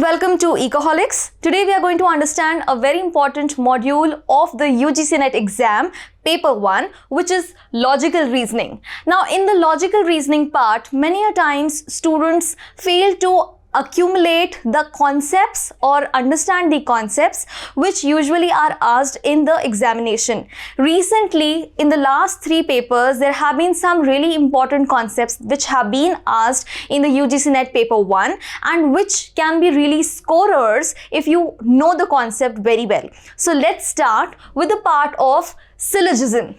welcome to Ecoholics. Today we are going to understand a very important module of the UGC NET exam, paper 1, which is logical reasoning. Now in the logical reasoning part, many a times students fail to accumulate the concepts or understand the concepts which usually are asked in the examination. Recently, in the last 3 papers, there have been some really important concepts which have been asked in the UGC NET paper 1 and which can be really scorers if you know the concept very well. So let's start with the part of syllogism.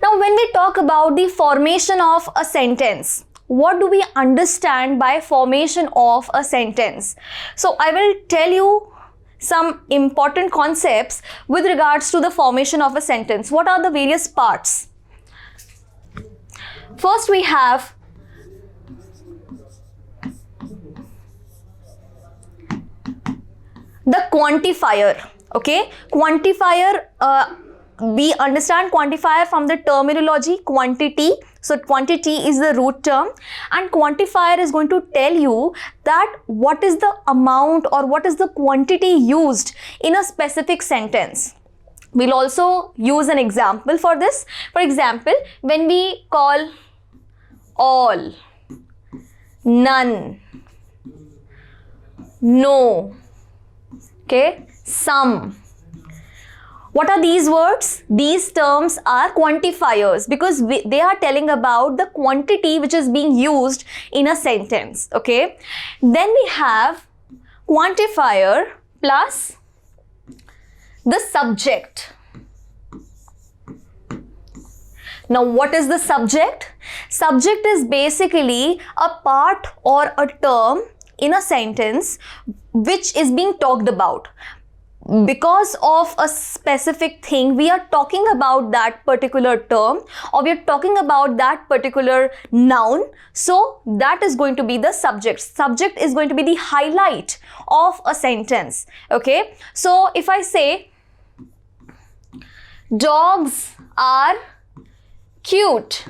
Now when we talk about the formation of a sentence, what do we understand by formation of a sentence? So I will tell you some important concepts with regards to the formation of a sentence. What are the various parts? First we have the quantifier. Okay, quantifier, we understand quantifier from the terminology quantity. So quantity is the root term and quantifier is going to tell you that what is the amount or what is the quantity used in a specific sentence. We'll also use an example for this. For example, when we call all, none, no, okay, some. What are these words? These terms are quantifiers because they are telling about the quantity which is being used in a sentence. Okay. Then we have quantifier plus the subject. Now what is the subject? Subject is basically a part or a term in a sentence which is being talked about. Because of a specific thing, we are talking about that particular term or we are talking about that particular noun. So that is going to be the subject. Subject is going to be the highlight of a sentence. Okay. So if I say dogs are cute.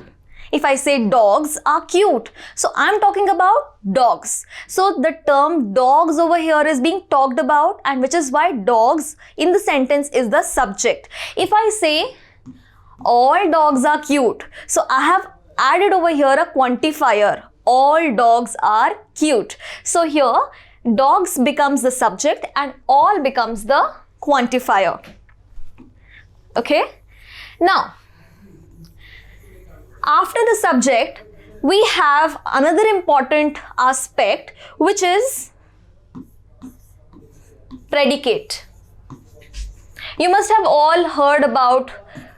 If I say dogs are cute, so I'm talking about dogs. So the term dogs over here is being talked about and which is why dogs in the sentence is the subject. If I say all dogs are cute, so I have added over here a quantifier. All dogs are cute. So here dogs becomes the subject and all becomes the quantifier. Okay. Now, after the subject, we have another important aspect which is predicate. You must have all heard about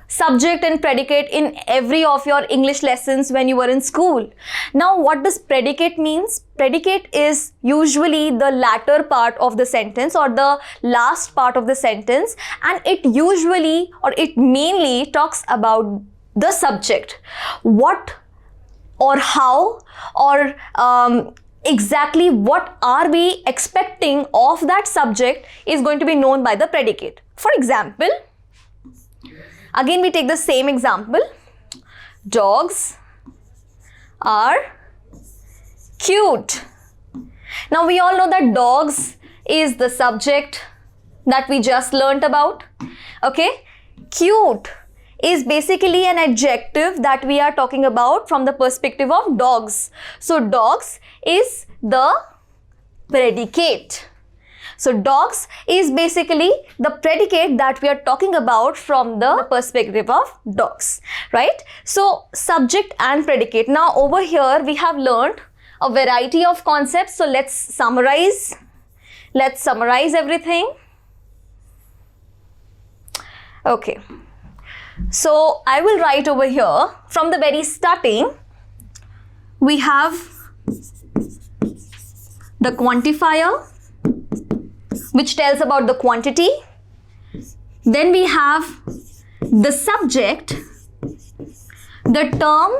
subject and predicate in every of your English lessons when you were in school. Now what does predicate means? Predicate is usually the latter part of the sentence or the last part of the sentence and it usually or it mainly talks about the subject. What or how or exactly what are we expecting of that subject is going to be known by the predicate. For example, again we take the same example. Dogs are cute. Now we all know that dogs is the subject that we just learnt about. Okay, cute is basically an adjective that we are talking about from the perspective of dogs. So dogs is the predicate. So dogs is basically the predicate that we are talking about from the perspective of dogs, right? So subject and predicate. Now over here we have learned a variety of concepts. So let's summarize. Let's summarize everything. Okay. So I will write over here from the very starting, we have the quantifier which tells about the quantity. Then we have the subject, the term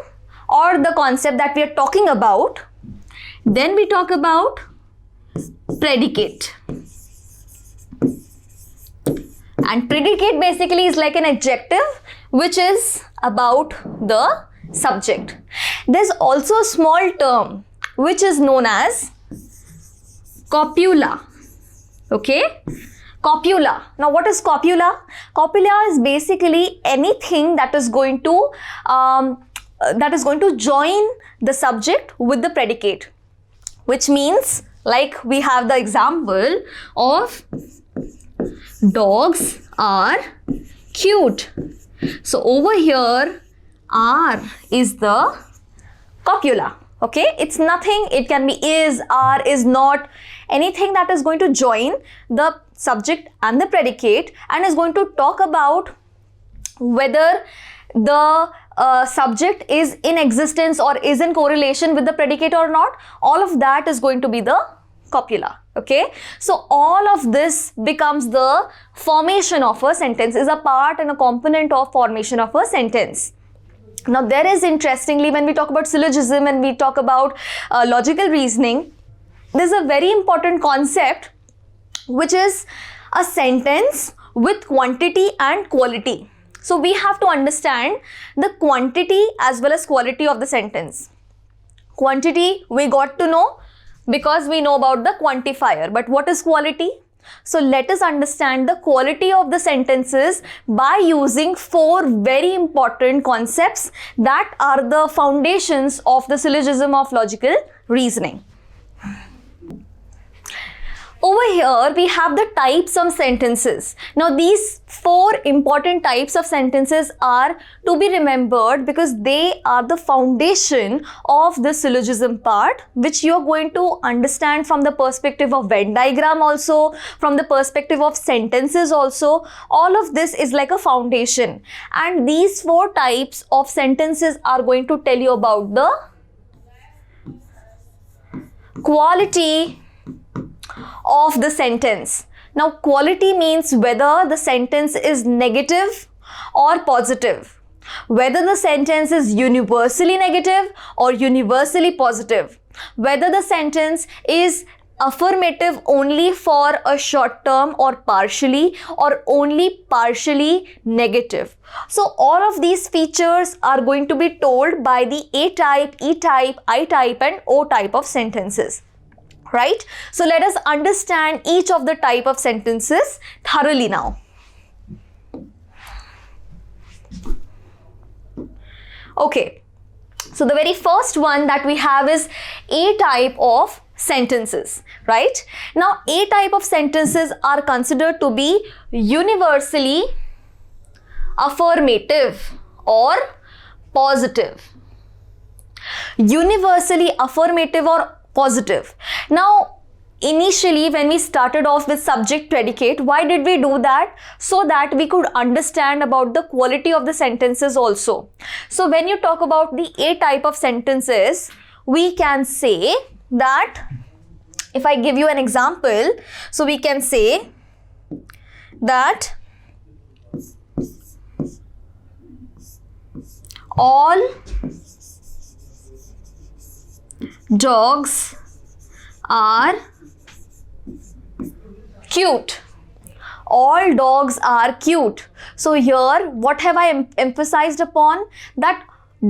or the concept that we are talking about. Then we talk about predicate. And predicate basically is like an adjective which is about the subject. There's also a small term which is known as copula. Okay, copula. Now what is copula? Copula is basically anything that is going to join the subject with the predicate, which means, like we have the example of dogs are cute. So over here are is the copula. Okay, it's nothing, it can be is, are, is not, anything that is going to join the subject and the predicate and is going to talk about whether the subject is in existence or is in correlation with the predicate or not. All of that is going to be the copula. Okay, so all of this becomes the formation of a sentence, is a part and a component of formation of a sentence. Now there is, interestingly, when we talk about syllogism and we talk about logical reasoning, there's a very important concept which is a sentence with quantity and quality. So we have to understand the quantity as well as quality of the sentence. Quantity we got to know because we know about the quantifier, but what is quality? So let us understand the quality of the sentences by using 4 very important concepts that are the foundations of the syllogism of logical reasoning. Over here we have the types of sentences. Now these 4 important types of sentences are to be remembered because they are the foundation of the syllogism part, which you are going to understand from the perspective of Venn diagram also, from the perspective of sentences also. All of this is like a foundation, and these 4 types of sentences are going to tell you about the quality of the sentence. Now quality means whether the sentence is negative or positive, whether the sentence is universally negative or universally positive, whether the sentence is affirmative only for a short term or partially, or only partially negative. So all of these features are going to be told by the A type, E type, I type and O type of sentences. Right? So let us understand each of the type of sentences thoroughly now. Okay, so the very first one that we have is A type of sentences, right? Now A type of sentences are considered to be universally affirmative or positive. Universally affirmative or positive. Now initially when we started off with subject predicate, why did we do that? So that we could understand about the quality of the sentences also. So when you talk about the A type of sentences, we can say that, if I give you an example, so we can say that all dogs are cute. All dogs are cute. So here what have I emphasized upon? That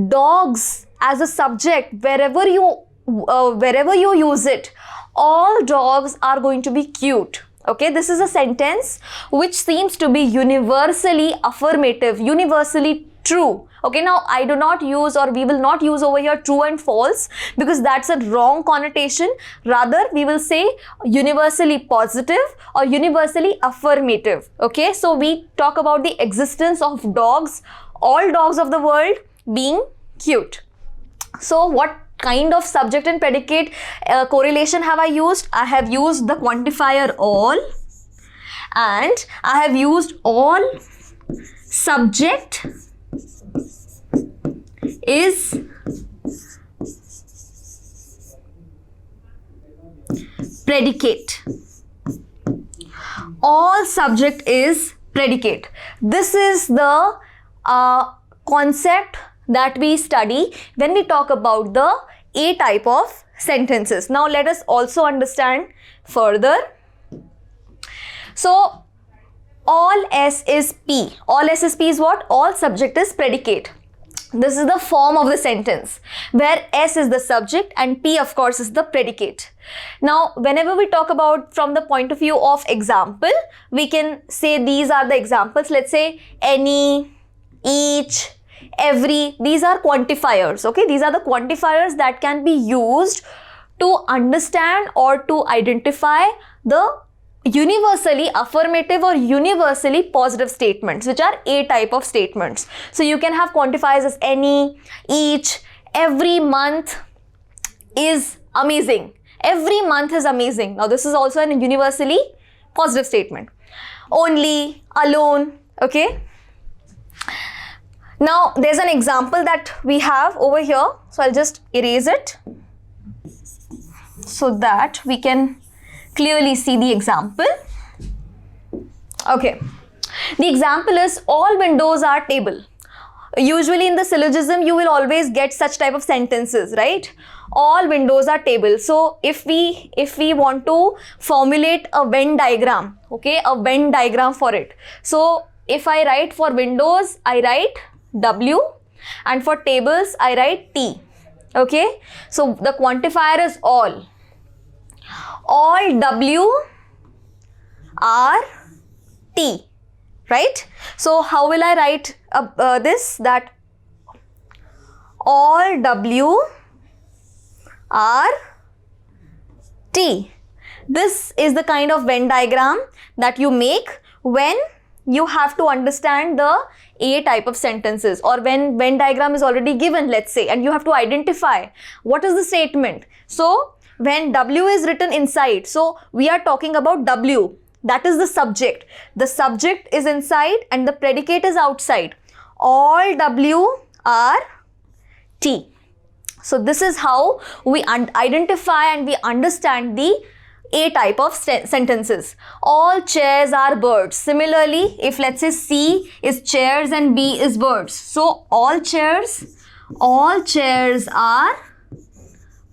dogs as a subject, wherever you use it, all dogs are going to be cute. Okay, this is a sentence which seems to be universally affirmative, universally true. Okay, now I do not use, or we will not use over here, true and false, because that's a wrong connotation. Rather we will say universally positive or universally affirmative. Okay, so we talk about the existence of dogs, all dogs of the world being cute. So what kind of subject and predicate correlation have I used? I have used the quantifier all, and I have used all subject is predicate. All subject is predicate. This is the concept that we study when we talk about the A type of sentences. Now let us also understand further. So all S is P. All S is P is what? All subject is predicate. This is the form of the sentence where S is the subject and P of course is the predicate. Now whenever we talk about from the point of view of example, we can say these are the examples. Let's say any, each, every, these are quantifiers. Okay, these are the quantifiers that can be used to understand or to identify the universally affirmative or universally positive statements, which are A type of statements. So you can have quantifiers as any, each, every month is amazing. Every month is amazing. Now this is also an universally positive statement. Only, alone, okay. Now there's an example that we have over here. So I'll just erase it so that we can clearly see the example. Okay, the example is all windows are table. Usually in the syllogism you will always get such type of sentences, right? All windows are table. So if we want to formulate a Venn diagram, okay, a Venn diagram for it. So if I write for windows, I write W, and for tables I write T. Okay, so the quantifier is all. All W are T, right? So how will I write this? That all W are T. This is the kind of Venn diagram that you make when you have to understand the A type of sentences, or when Venn diagram is already given, let's say, and you have to identify what is the statement. So when W is written inside, so we are talking about W, that is the subject. The subject is inside and the predicate is outside. All W are T. So this is how we identify and we understand the A type of sentences. All chairs are birds. Similarly, if let's say C is chairs and B is birds. So all chairs are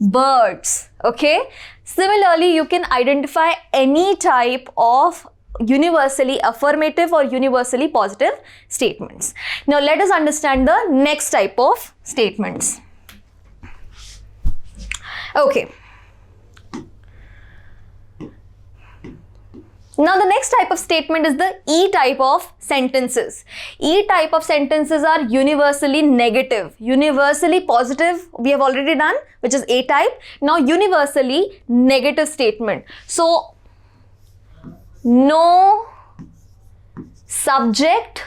birds. Okay. Similarly, you can identify any type of universally affirmative or universally positive statements. Now let us understand the next type of statements. Okay. Now the next type of statement is the E type of sentences. E type of sentences are universally negative. Universally positive we have already done, which is A type. Now universally negative statement. So no subject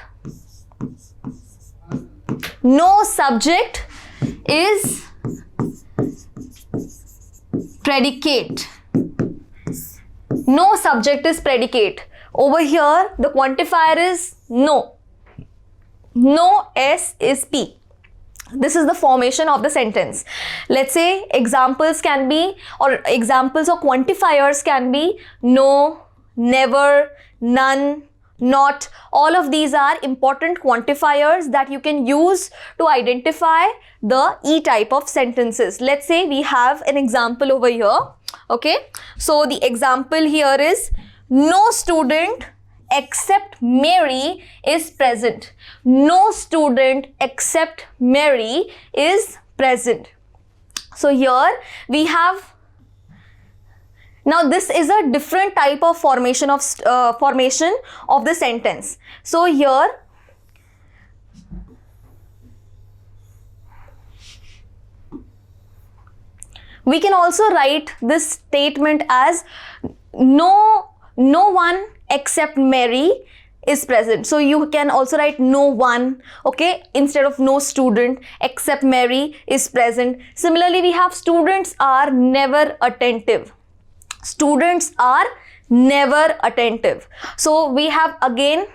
is predicate. No subject is predicate. Over here, the quantifier is no. No S is P. This is the formation of the sentence. Let's say examples can be, or examples or quantifiers can be no, never, none, not. All of these are important quantifiers that you can use to identify the E type of sentences. Let's say we have an example over here. Okay, so the example here is no student except Mary is present. No student except Mary is present. So here we have, now this is a different type of formation of the sentence. So here we can also write this statement as no one except Mary is present. So you can also write no one, okay, instead of no student except Mary is present. Similarly, we have students are never attentive. Students are never attentive. So we have again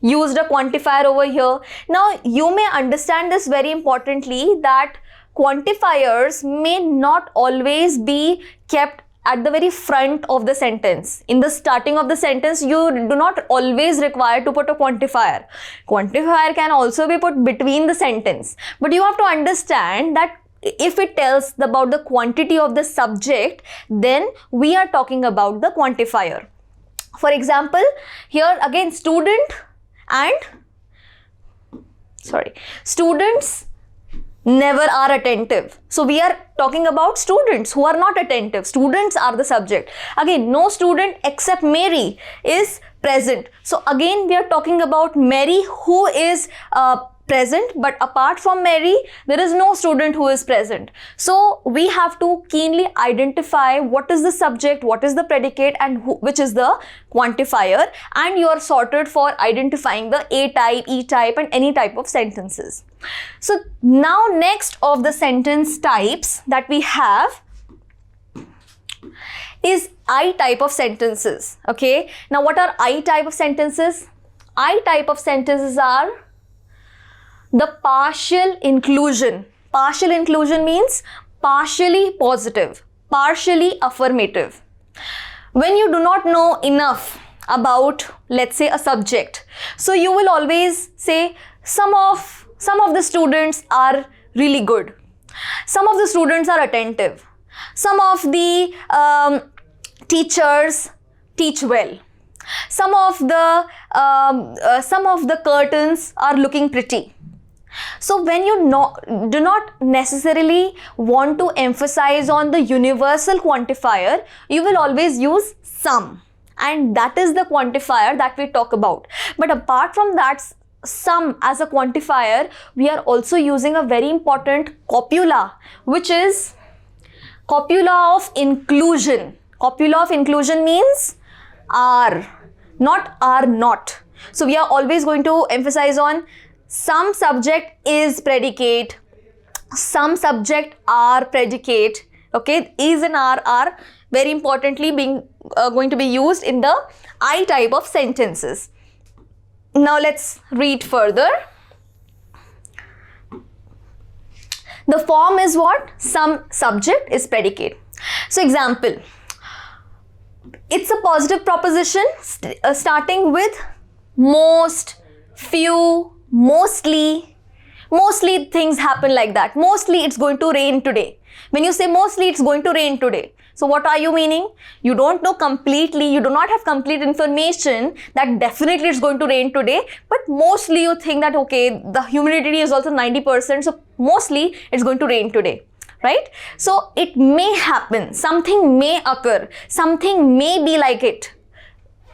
used a quantifier over here. Now you may understand this very importantly, that quantifiers may not always be kept at the very front of the sentence. In the starting of the sentence, you do not always require to put a quantifier. Quantifier can also be put between the sentence. But you have to understand that if it tells about the quantity of the subject, then we are talking about the quantifier. For example, here again students never are attentive. So we are talking about students who are not attentive. Students are the subject. Again, no student except Mary is present. So again, we are talking about Mary who is present, but apart from Mary, there is no student who is present. So we have to keenly identify what is the subject, what is the predicate, and which is the quantifier, and you are sorted for identifying the A type, E type, and any type of sentences. So now next of the sentence types that we have is I type of sentences. Okay, now what are I type of sentences? I type of sentences are the partial inclusion. Partial inclusion means partially positive, partially affirmative. When you do not know enough about, let's say, a subject, so you will always say some of the students are really good, some of the students are attentive, some of the teachers teach well, some of the curtains are looking pretty. So when you do not necessarily want to emphasize on the universal quantifier, you will always use some, and that is the quantifier that we talk about. But apart from that, some as a quantifier, we are also using a very important copula, which is copula of inclusion. Copula of inclusion means are, not are not. So we are always going to emphasize on some subject is predicate, some subject are predicate. Okay, is and are very importantly going to be used in the I type of sentences. Now let's read further. The form is what? Some subject is predicate. So example, it's a positive proposition starting with most, few, mostly things happen like that. Mostly it's going to rain today. When you say mostly it's going to rain today, so what are you meaning? You don't know completely, you do not have complete information that definitely it's going to rain today, but mostly you think that okay, the humidity is also 90%, so mostly it's going to rain today, right? So it may happen, something may occur, something may be like it.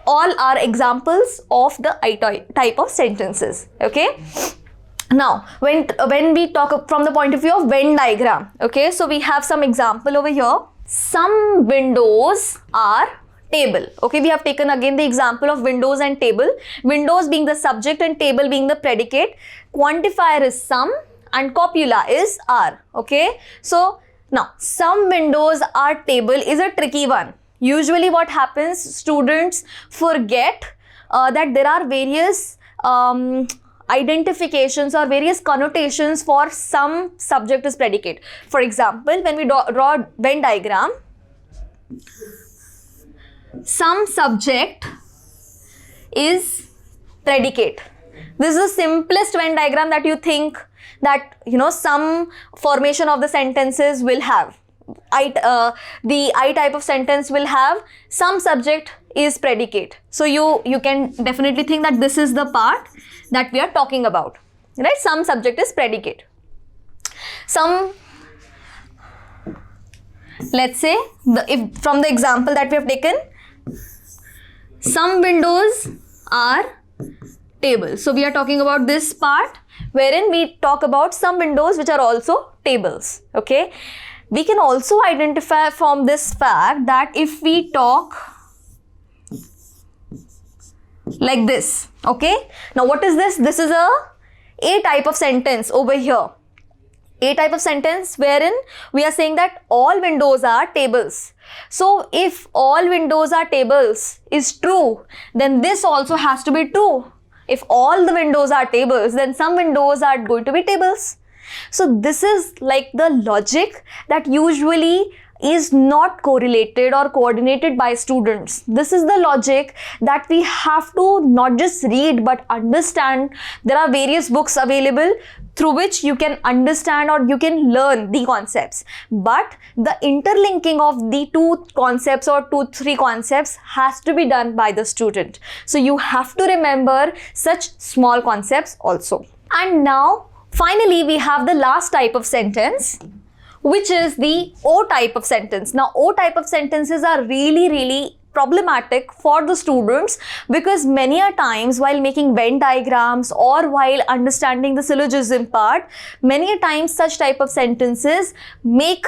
All are examples of the I type of sentences. Okay, now when we talk from the point of view of Venn diagram, okay, so we have some example over here. Some windows are table. Okay, we have taken again the example of windows and table, windows being the subject and table being the predicate. Quantifier is some and copula is are. Okay, so now some windows are table is a tricky one. Usually what happens, students forget that there are various identifications or various connotations for some subject is predicate. For example, when we draw Venn diagram, some subject is predicate. This is the simplest Venn diagram that you think that, you know, some formation of the sentences will have. The I type of sentence will have some subject is predicate. So you can definitely think that this is the part that we are talking about, right? Some subject is predicate. Some, let's say, if from the example that we have taken, some windows are tables. So we are talking about this part wherein we talk about some windows which are also tables. Okay. We can also identify from this fact that if we talk like this, okay. Now what is this? This is a type of sentence over here. A type of sentence wherein we are saying that all windows are tables. So if all windows are tables is true, then this also has to be true. If all the windows are tables, then some windows are going to be tables. So this is like the logic that usually is not correlated or coordinated by students. This is the logic that we have to not just read but understand. There are various books available through which you can understand or you can learn the concepts. But the interlinking of the two concepts or three concepts has to be done by the student. So you have to remember such small concepts also. And now Finally, we have the last type of sentence, which is the O type of sentence. Now, O type of sentences are really problematic for the students, because many a times while making Venn diagrams or while understanding the syllogism part, many a times such type of sentences make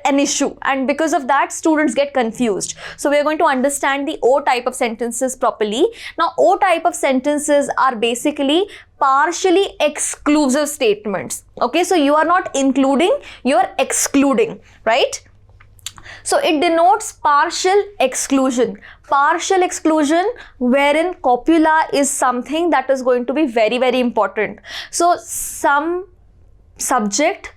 an issue, and because of that students get confused. So we are going to understand the O type of sentences properly. Now, O type of sentences are basically partially exclusive statements. Okay, so you are not including, you are excluding, right? So it denotes partial exclusion. Partial exclusion wherein copula is something that is going to be very important. So some subject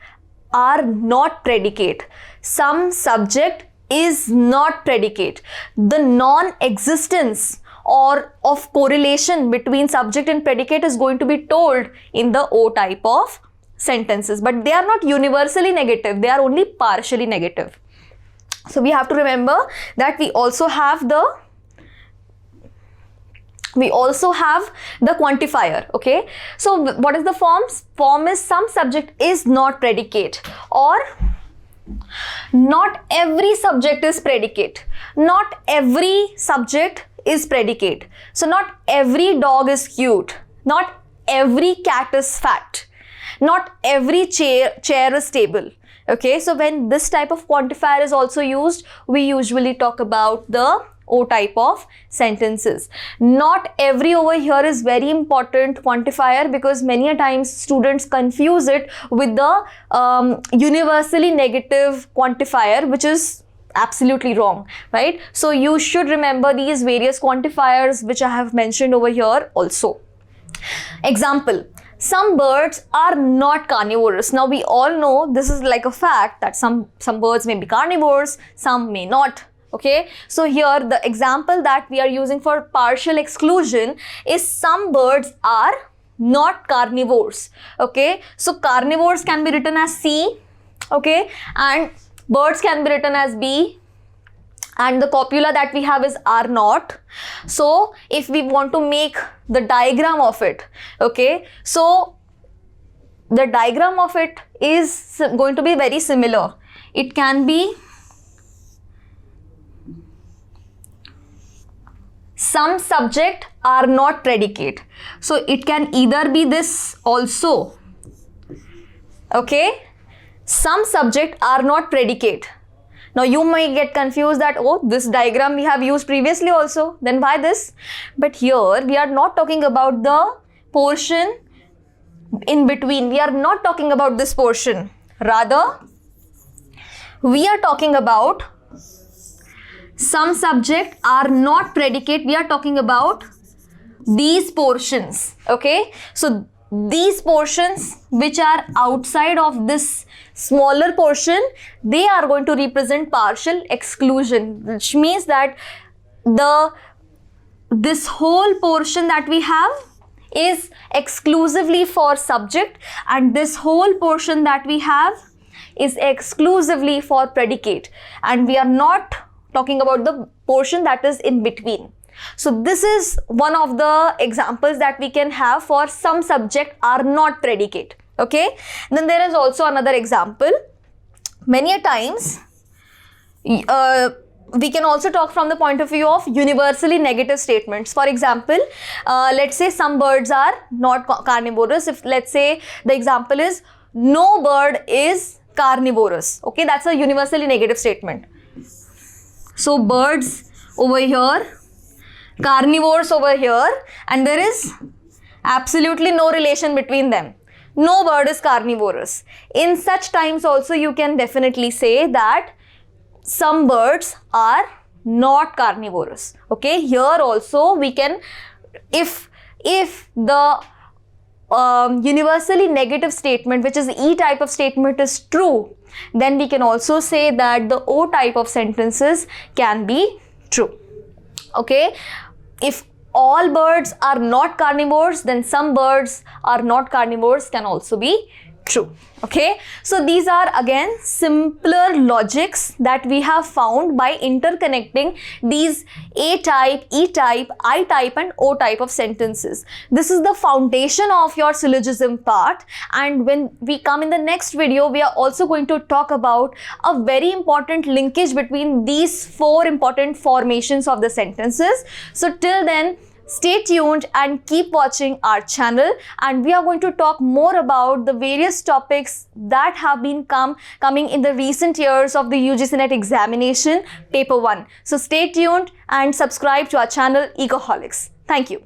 are not predicate. Some subject is not predicate. The non-existence or of correlation between subject and predicate is going to be told in the O type of sentences. But they are not universally negative. They are only partially negative. So we have to remember that we also have the quantifier. Okay, so what is the form? Form is some subject is not predicate, or not every subject is predicate. Not every subject is predicate. So not every dog is cute. Not every cat is fat. Not every chair is stable. Okay, so when this type of quantifier is also used, we usually talk about the O type of sentences. Not every over here is very important quantifier, because many a times students confuse it with the universally negative quantifier, which is absolutely wrong, right? So you should remember these various quantifiers which I have mentioned over here also. Example. Some birds are not carnivorous. Now we all know this is like a fact that some birds may be carnivores, some may not. Okay, so here the example that we are using for partial exclusion is some birds are not carnivores. Okay, so carnivores can be written as C, okay, and birds can be written as B, and the copula that we have is R naught. So if we want to make the diagram of it, okay, so the diagram of it is going to be very similar. It can be some subject are not predicate. So it can either be this also, okay, some subject are not predicate. Now you might get confused that, oh, this diagram we have used previously also, then why this? But here we are not talking about the portion in between. We are not talking about this portion. Rather, we are talking about some subject are not predicate. We are talking about these portions. Okay, so these portions which are outside of this smaller portion, they are going to represent partial exclusion, which means that this whole portion that we have is exclusively for subject, and this whole portion that we have is exclusively for predicate, and we are not talking about the portion that is in between. So this is one of the examples that we can have for some subject are not predicate. Okay, then there is also another example. Many a times we can also talk from the point of view of universally negative statements. For example, let's say some birds are not carnivorous. If let's say the example is no bird is carnivorous. Okay, that's a universally negative statement. So birds over here, carnivores over here, and there is absolutely no relation between them. No bird is carnivorous. In such times also you can definitely say that some birds are not carnivorous. Okay, here also we can, if the universally negative statement, which is the E type of statement, is true, then we can also say that the O type of sentences can be true. Okay, if all birds are not carnivores, then some birds are not carnivores can also be true. Okay, so these are again simpler logics that we have found by interconnecting these A type, E type, I type and O type of sentences. This is the foundation of your syllogism part, and when we come in the next video, we are also going to talk about a very important linkage between these four important formations of the sentences. So till then, stay tuned and keep watching our channel, and we are going to talk more about the various topics that have been coming in the recent years of the UGC NET examination paper 1. So stay tuned and subscribe to our channel Ecoholics. Thank you.